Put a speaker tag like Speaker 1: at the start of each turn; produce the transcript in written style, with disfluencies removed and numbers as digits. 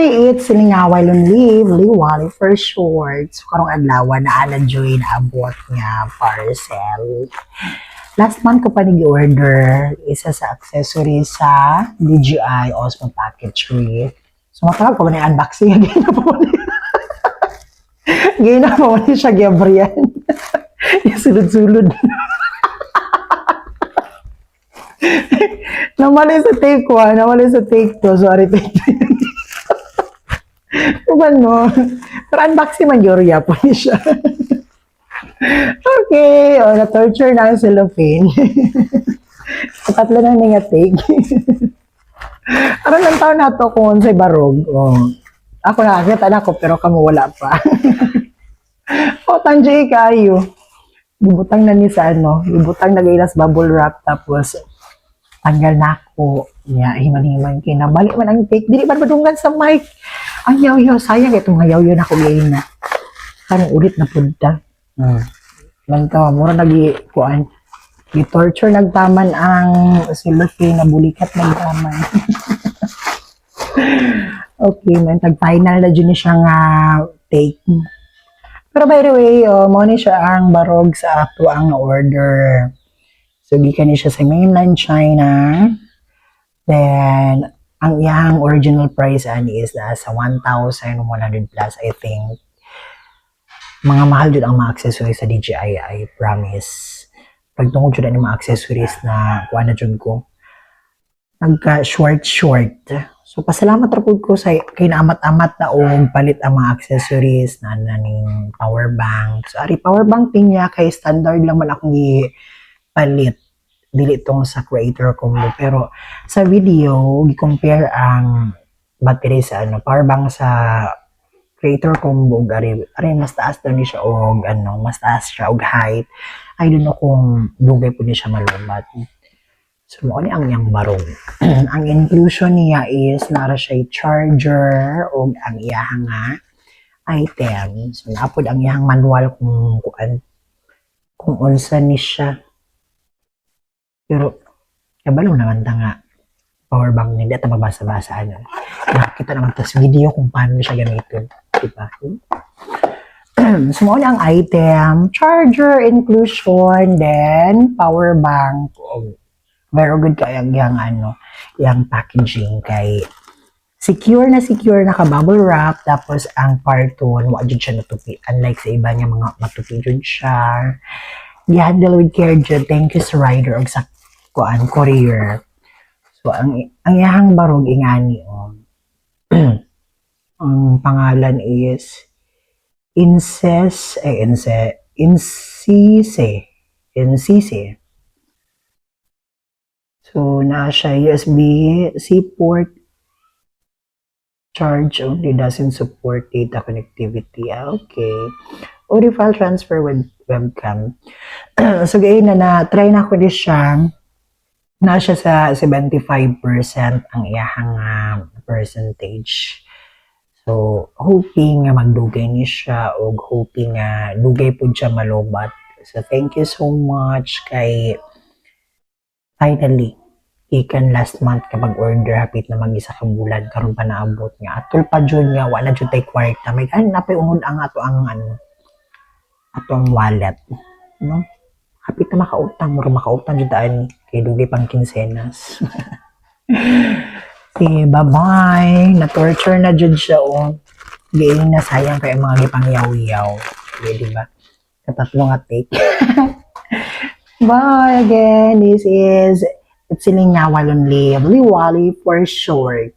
Speaker 1: it's Silingawa Live, Liwali for short. So, karong adlaw na joy na abot nga parcel. Last month ko pa nag-order isa sa accessory sa DJI Osmo Packetry. So, matagal ko ba na unboxing again na po Gina pa man siya Gabriel. Yung sulod-sulod. Namali sa take 1, namali sa take 2. Sorry, take 2. No? Pero unboxing man Yoria po siya. Okay, na-torture na ang cellophane. Tatlo na nga take. Aron lang taon na to kung sa barog. Ako nakakita na ko, pero kamo wala pa. Tanjay kayo. Ibutang na ni sa ibutang na gailas bubble wrap, tapos tanggal na ako. Himan-himan kinabalik man ang take. Dili man madungan sa mic. Ang yaw-yaw, sayang itong yaw-yaw na ko gayin na. Parang ulit na punta. Lantawa, mura nag-kuan. I-torture nagtaman ang cellophane na bulikat nagtaman. Okay, man, tag-final na dyan siya nga take. Pero by the way, mo ni siya ang barog sa ato ang order. So, gikan ni siya sa mainland China. Then, ang iyang original price ani is nasa 1,100 plus, I think. Mga mahal dyan ang mga accessories sa DJI, I promise. Pagtungkol dyan ang mga accessories na kuha na dyan ko. Nagka-short. So, pasalamat rapod ko sa kinaamat-amat na palit ang mga accessories na naning power bank. So, ari power bank niya kay standard lang man akong palit. Dili itong sa creator combo. Pero sa video, i-compare ang battery sa power bank sa creator combo. Ari mas taas daw niya siya mas taas siya og height. I don't know kung dugay po niya siya malumat. So, mo ni ang iyang barong. Ang inclusion niya is nara siya charger o ang iyang item. So, naapod ang iyang manual kung unsa ni siya. Pero, kabalo naman nga power bank ni data mabasa-basa nakita naman tas video kung paano siya gamitin. Diba? So, mo ni ang item, charger inclusion, then power bank. Very good kaya yung packaging kay secure na ka-bubble wrap, tapos ang carton wa jud siya natupi, unlike sa iba niya mga matupi jud siya. Gi-handle with care jud. Thank you sa rider og sa courier. So ang iyang barog ingani ang pangalan is Incise. So, na siya USB-C port. Charge only doesn't support data connectivity. Okay. Audio file transfer with webcam. So, gayon na-try na ko din siya. Na siya sa 75% ang iyahang percentage. So, hoping nga magdugay ni siya o hoping nga dugay po siya malubat. So, thank you so much kay finally, ikan last month kapag order hapit na mag-isa ka bulan karon pa naabot nga atol pa jud nga wala jud tay kwarta may napay ungod ang atong wallet no hapit na makautang jud daan kay dugay pang kinsenas. Okay, bye-bye. Na-torture na jud siya Galing na sayang kay mga gipangyaw-yaw. Okay, di ba? Katatlo nga take. Bye again. This is Silingawa Live, Liwali for short.